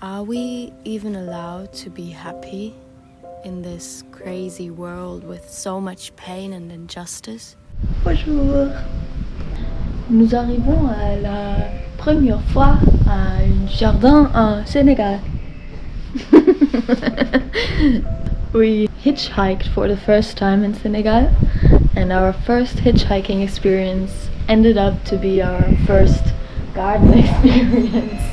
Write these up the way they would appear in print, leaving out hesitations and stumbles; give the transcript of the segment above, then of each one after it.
Are we even allowed to be happy in this crazy world with so much pain and injustice? Bonjour. Nous arrivons à la première fois à un jardin en Senegal. We hitchhiked for the first time in Senegal, and our first hitchhiking experience ended up to be our first garden experience.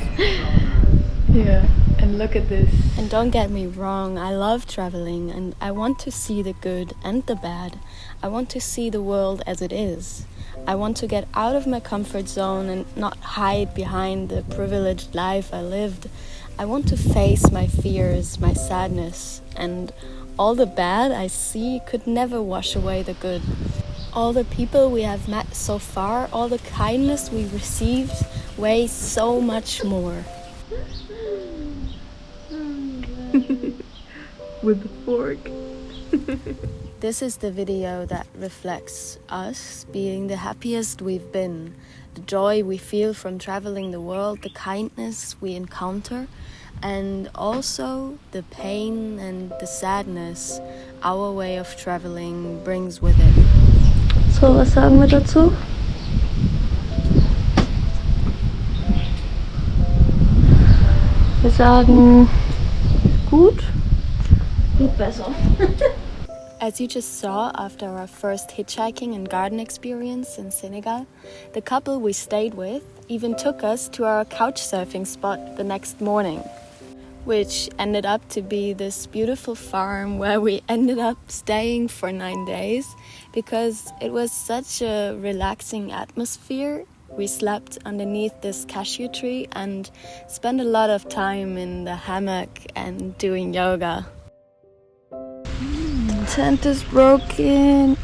Yeah, and look at this. And don't get me wrong, I love traveling and I want to see the good and the bad. I want to see the world as it is. I want to get out of my comfort zone and not hide behind the privileged life I lived. I want to face my fears, my sadness, and all the bad I see could never wash away the good. All the people we have met so far, all the kindness we received weighs so much more. With the fork. This is the video that reflects us being the happiest we've been, the joy we feel from traveling the world, the kindness we encounter, and also the pain and the sadness our way of traveling brings with it. So, was sagen wir dazu? Wir sagen gut, geht besser. As you just saw after our first hitchhiking and garden experience in Senegal, the couple we stayed with even took us to our couch surfing spot the next morning, which ended up to be this beautiful farm where we ended up staying for 9 days because it was such a relaxing atmosphere. We slept underneath this cashew tree and spent a lot of time in the hammock and doing yoga. Tent is broken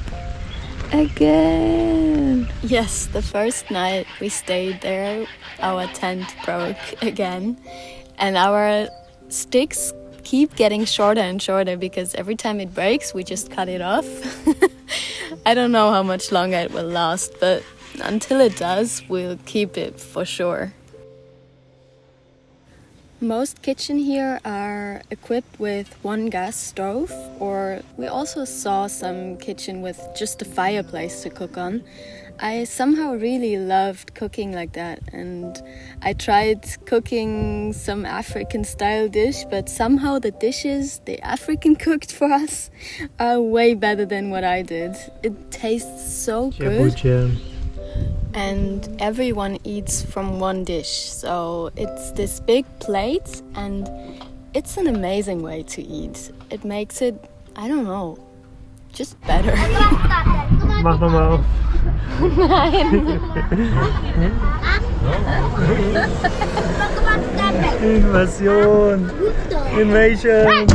again. Yes, the first night we stayed there, our tent broke again, and our sticks keep getting shorter and shorter because every time it breaks, we just cut it off. I don't know how much longer it will last, but until it does, we'll keep it for sure. Most kitchen here are equipped with one gas stove, or we also saw some kitchen with just a fireplace to cook on. I somehow really loved cooking like that, and I tried cooking some African style dish, but somehow the dishes the African cooked for us are way better than what I did. It tastes so good. And everyone eats from one dish, so it's this big plate and it's an amazing way to eat. It makes it, I don't know, just better. Mach nochmal auf. Invasion. Invasion.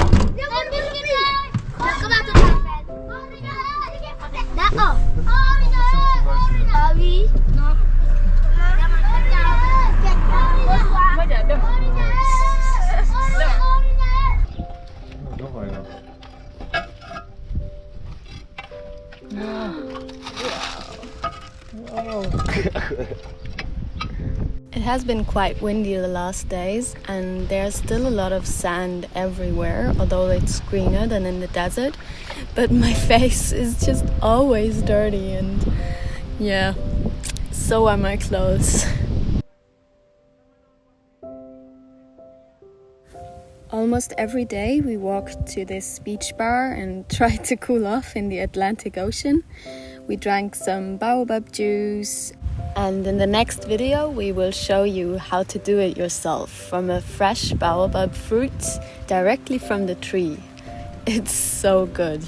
It has been quite windy the last days, and there's still a lot of sand everywhere, although it's greener than in the desert. But my face is just always dirty, and yeah, so are my clothes. Almost every day we walked to this beach bar and tried to cool off in the Atlantic Ocean. We drank some baobab juice, and in the next video we will show you how to do it yourself from a fresh baobab fruit directly from the tree. It's so good.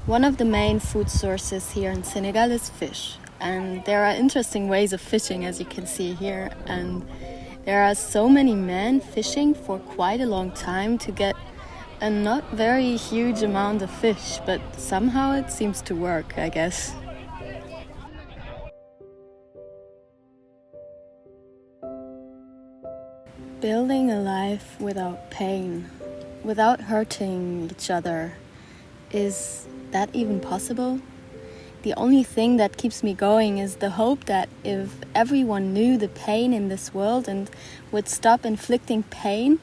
One of the main food sources here in Senegal is fish, and there are interesting ways of fishing, as you can see here, and there are so many men fishing for quite a long time to get a not very huge amount of fish, but somehow it seems to work, I guess. Building a life without pain, without hurting each other, is that even possible? the only thing that keeps me going is the hope that if everyone knew the pain in this world and would stop inflicting pain,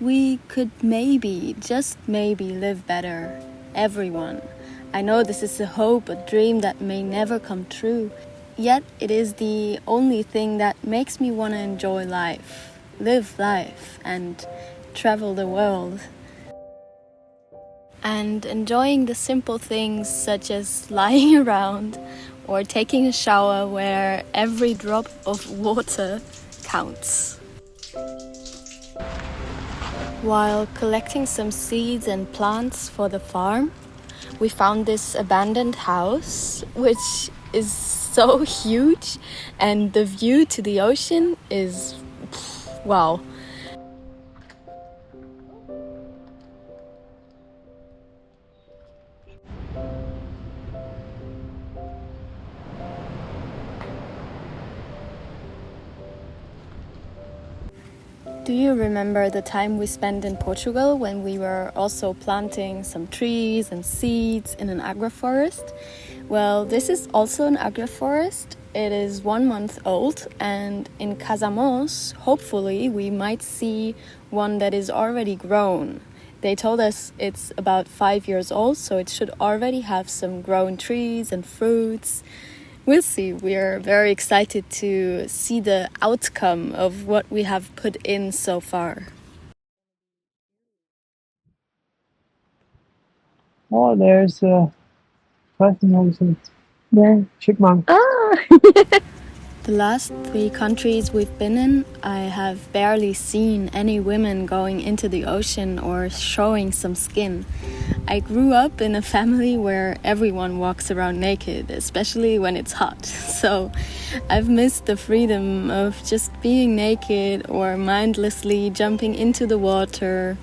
we could maybe, just maybe, live better. Everyone. I know this is a hope, a dream that may never come true, yet it is the only thing that makes me want to enjoy life, live life, and travel the world. And enjoying the simple things such as lying around or taking a shower where every drop of water counts. While collecting some seeds and plants for the farm, we found this abandoned house, which is so huge, and the view to the ocean is wow. Do you remember the time we spent in Portugal when we were also planting some trees and seeds in an agroforest? Well, this is also an agroforest. It is 1 month old, and in Casamance, hopefully, we might see one that is already grown. They told us it's about 5 years old, so it should already have some grown trees and fruits. We'll see. We're very excited to see the outcome of what we have put in so far. Oh, there's a chipmunk. The last 3 countries we've been in, I have barely seen any women going into the ocean or showing some skin. I grew up in a family where everyone walks around naked, especially when it's hot. So I've missed the freedom of just being naked or mindlessly jumping into the water.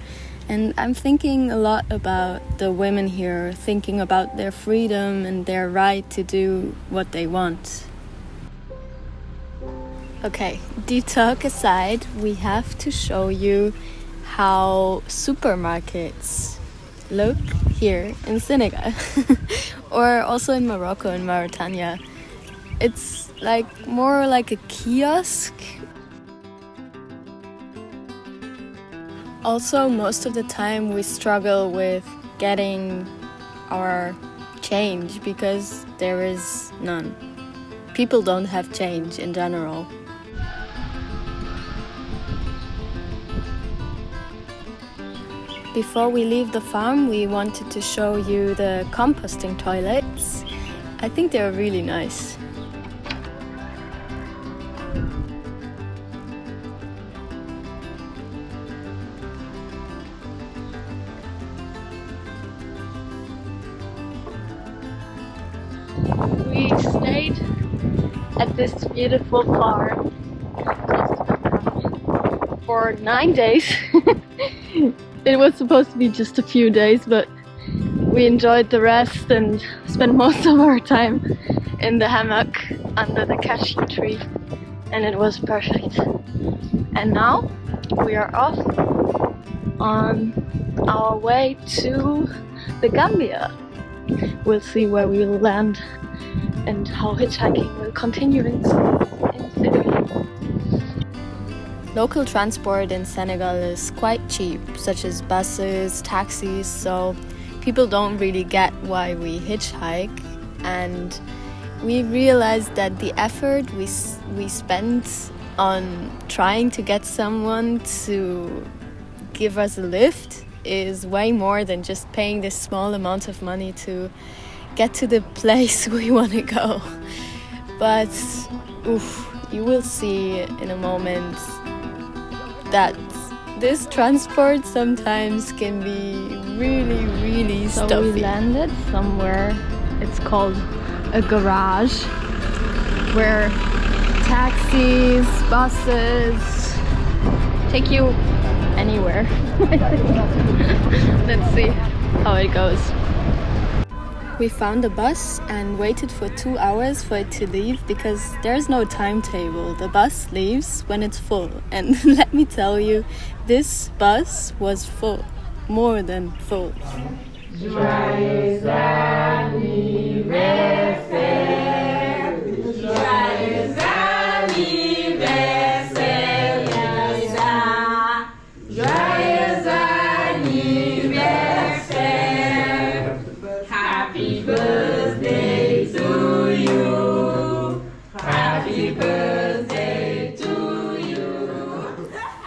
And I'm thinking a lot about the women here, thinking about their freedom and their right to do what they want. Okay, deep talk aside, we have to show you how supermarkets look here in Senegal or also in Morocco and Mauritania. It's more like a kiosk. Also, most of the time we struggle with getting our change because there is none. People don't have change in general. Before we leave the farm, we wanted to show you the composting toilets. I think they're really nice. We stayed at this beautiful farm for 9 days. It was supposed to be just a few days, but we enjoyed the rest and spent most of our time in the hammock under the cashew tree, and it was perfect. And now we are off on our way to the Gambia. We'll see where we will land and how hitchhiking will continue in Senegal. Local transport in Senegal is quite cheap, such as buses, taxis, so people don't really get why we hitchhike. And we realized that the effort we spent on trying to get someone to give us a lift is way more than just paying this small amount of money to get to the place we want to go. But you will see in a moment that this transport sometimes can be really, really stuffy. So we landed somewhere, it's called a garage, where taxis, buses take you anywhere. Let's see how it goes. We found a bus and waited for 2 hours for it to leave because there's no timetable. The bus leaves when it's full. And let me tell you, this bus was full. More than full. Joyeux anniversaire.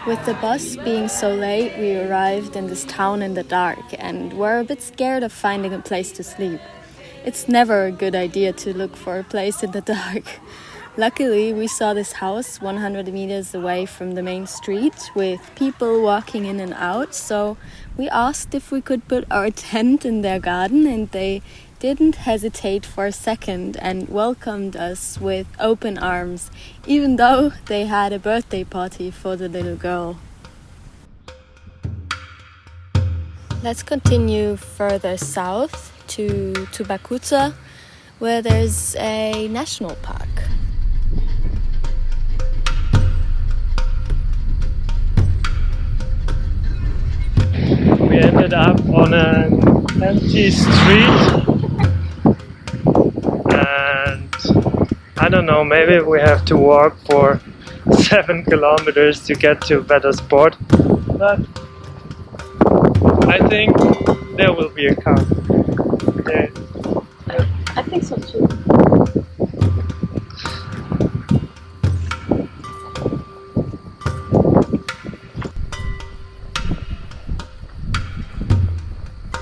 With the bus being so late, we arrived in this town in the dark and were a bit scared of finding a place to sleep. It's never a good idea to look for a place in the dark. Luckily, we saw this house 100 meters away from the main street with people walking in and out, so we asked if we could put our tent in their garden, and they didn't hesitate for a second and welcomed us with open arms, even though they had a birthday party for the little girl. Let's continue further south to Bakuta, where there's a national park. We ended up on an empty street. And I don't know, maybe we have to walk for 7 kilometers to get to a better spot. But I think there will be a car. Yeah. I think so too.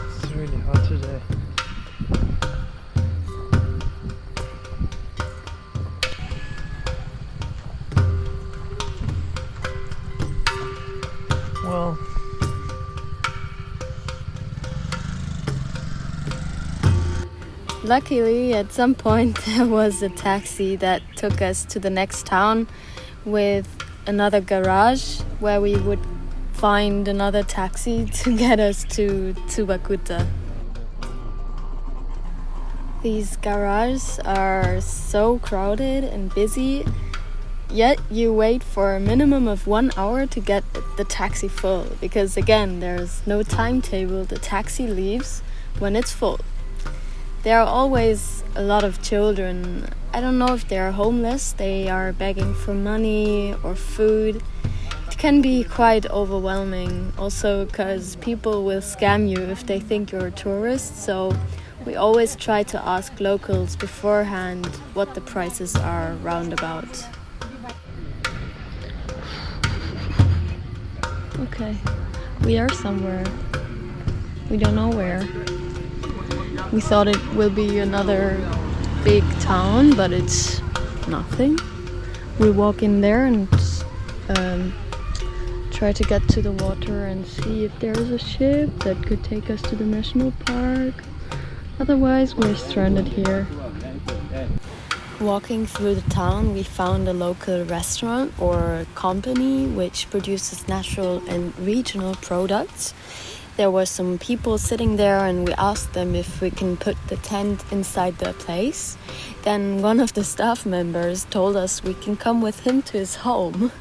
It's really hot today. Well, luckily, at some point there was a taxi that took us to the next town with another garage where we would find another taxi to get us to Bakuta. These garages are so crowded and busy, yet you wait for a minimum of 1 hour to get the taxi full, because again, there's no timetable. The taxi leaves when it's full. There are always a lot of children. I don't know if they are homeless, they are begging for money or food. It can be quite overwhelming, also because people will scam you if they think you're a tourist, so we always try to ask locals beforehand what the prices are roundabout. Okay, we are somewhere. We don't know where. We thought it will be another big town, but it's nothing. We walk in there and try to get to the water and see if there is a ship that could take us to the national park. Otherwise, we're stranded here. Walking through the town, we found a local restaurant or company which produces natural and regional products. There were some people sitting there and we asked them if we can put the tent inside their place. Then one of the staff members told us we can come with him to his home.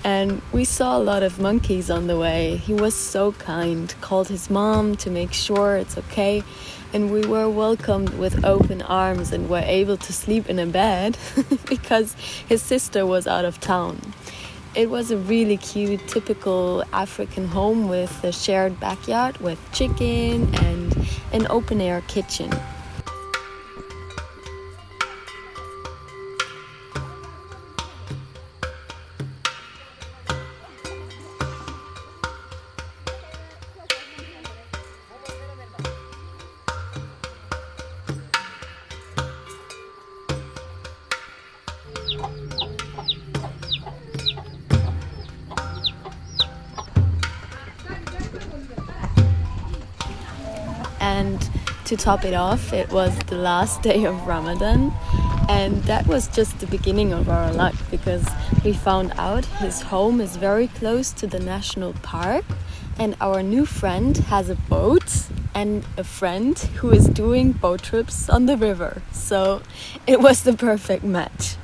And we saw a lot of monkeys on the way. He was so kind, called his mom to make sure it's okay. And we were welcomed with open arms and were able to sleep in a bed because his sister was out of town. It was a really cute, typical African home with a shared backyard with chicken and an open-air kitchen. And to top it off, it was the last day of Ramadan, and that was just the beginning of our luck, because we found out his home is very close to the national park, and our new friend has a boat and a friend who is doing boat trips on the river. So it was the perfect match.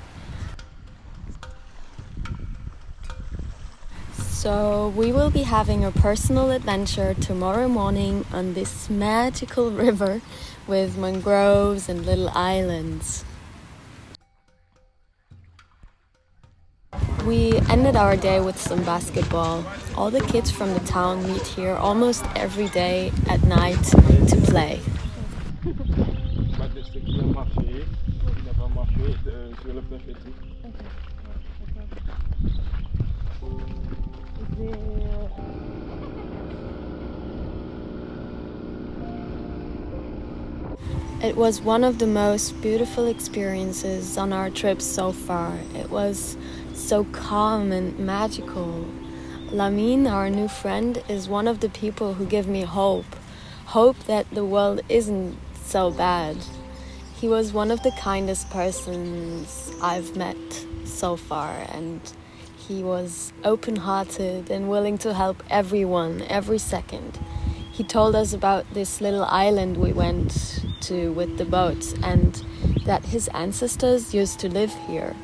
So we will be having a personal adventure tomorrow morning on this magical river with mangroves and little islands. We ended our day with some basketball. All the kids from the town meet here almost every day at night to play. It was one of the most beautiful experiences on our trip so far. It was so calm and magical. Lamine, our new friend, is one of the people who give me hope. Hope that the world isn't so bad. He was one of the kindest persons I've met so far, and he was open-hearted and willing to help everyone every second. He told us about this little island we went to with the boat and that his ancestors used to live here.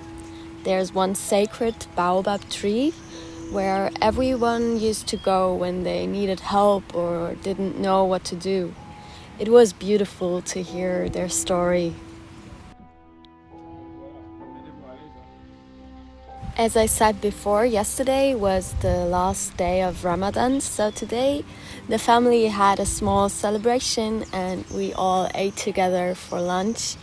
There's one sacred baobab tree where everyone used to go when they needed help or didn't know what to do. It was beautiful to hear their story. As I said before, yesterday was the last day of Ramadan, so today the family had a small celebration and we all ate together for lunch.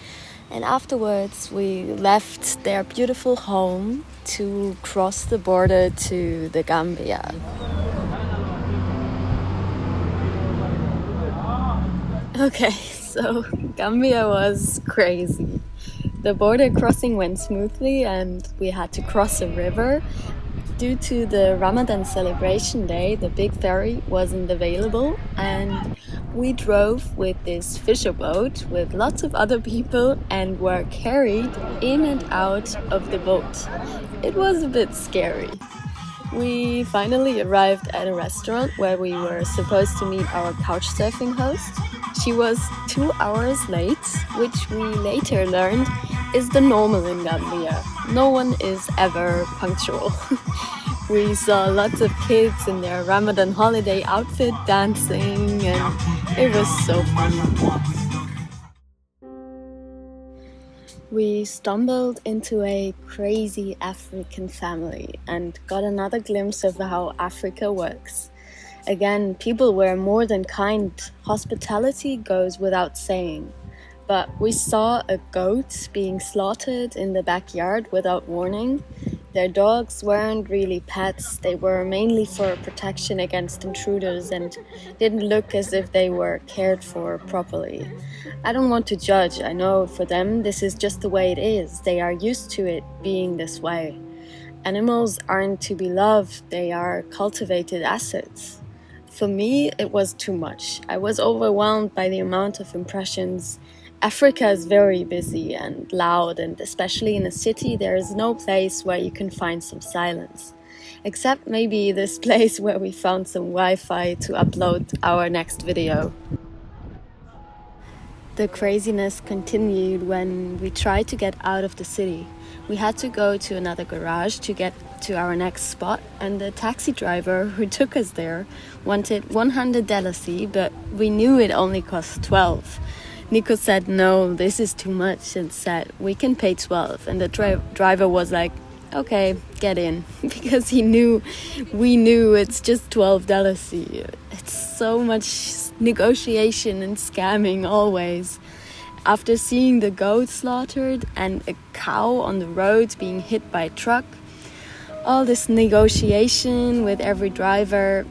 And afterwards we left their beautiful home to cross the border to the Gambia. Okay, so Gambia was crazy. The border crossing went smoothly and we had to cross a river. Due to the Ramadan celebration day, the big ferry wasn't available and we drove with this fisher boat with lots of other people and were carried in and out of the boat. It was a bit scary. We finally arrived at a restaurant where we were supposed to meet our couchsurfing host. She was 2 hours late, which we later learned is the normal in Gambia. No one is ever punctual. We saw lots of kids in their Ramadan holiday outfit dancing and it was so fun. We stumbled into a crazy African family and got another glimpse of how Africa works. Again, people were more than kind. Hospitality goes without saying. But we saw a goat being slaughtered in the backyard without warning. Their dogs weren't really pets, they were mainly for protection against intruders and didn't look as if they were cared for properly. I don't want to judge, I know for them this is just the way it is. They are used to it being this way. Animals aren't to be loved, they are cultivated assets. For me, it was too much. I was overwhelmed by the amount of impressions. Africa is very busy and loud, and especially in a city, there is no place where you can find some silence. Except maybe this place where we found some Wi-Fi to upload our next video. The craziness continued when we tried to get out of the city. We had to go to another garage to get to our next spot, and the taxi driver who took us there wanted $100, but we knew it only cost 12. Nico said, no, this is too much, and said, we can pay 12. And the driver was like, okay, get in. Because we knew it's just $12. It's so much negotiation and scamming always. After seeing the goat slaughtered and a cow on the road being hit by a truck, all this negotiation with every driver,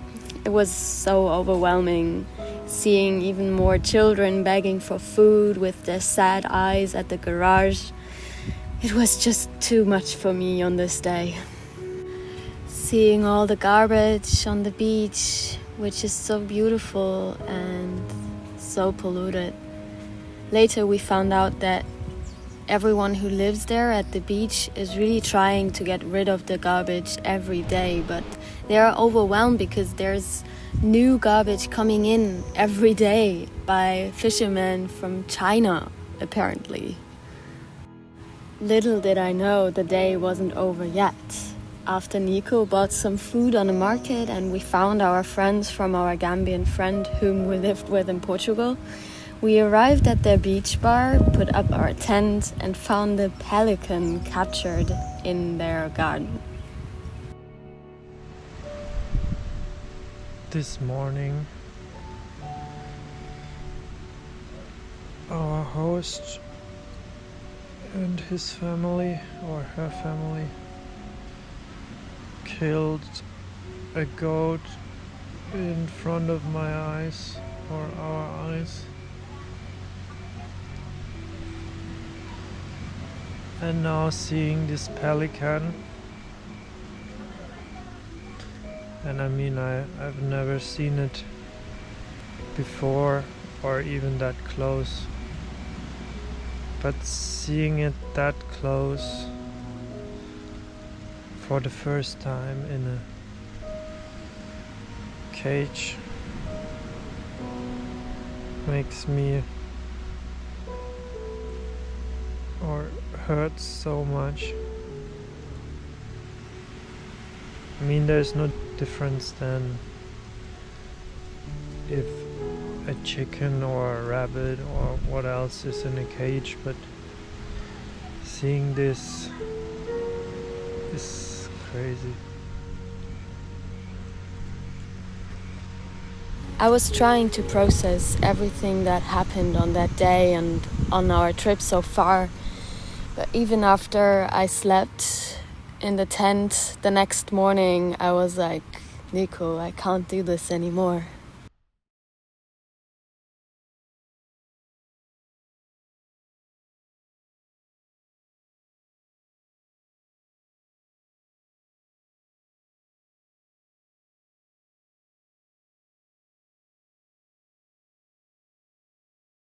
it was so overwhelming. Seeing even more children begging for food with their sad eyes at the garage. It was just too much for me on this day. Seeing all the garbage on the beach, which is so beautiful and so polluted. Later we found out that everyone who lives there at the beach is really trying to get rid of the garbage every day, but they are overwhelmed because there's new garbage coming in every day by fishermen from China, apparently. Little did I know the day wasn't over yet. After Nico bought some food on the market and we found our friends from our Gambian friend whom we lived with in Portugal, we arrived at their beach bar, put up our tent and found a pelican captured in their garden. This morning, our host and his family, or her family, killed a goat in front of my eyes, or our eyes. And now seeing this pelican, and I mean I've never seen it before or even that close, but seeing it that close for the first time in a cage makes me, or hurts so much. I mean, there's no difference than if a chicken or a rabbit or what else is in a cage, but seeing this is crazy. I was trying to process everything that happened on that day and on our trip so far. But even after I slept in the tent the next morning, I was like, Nico, I can't do this anymore.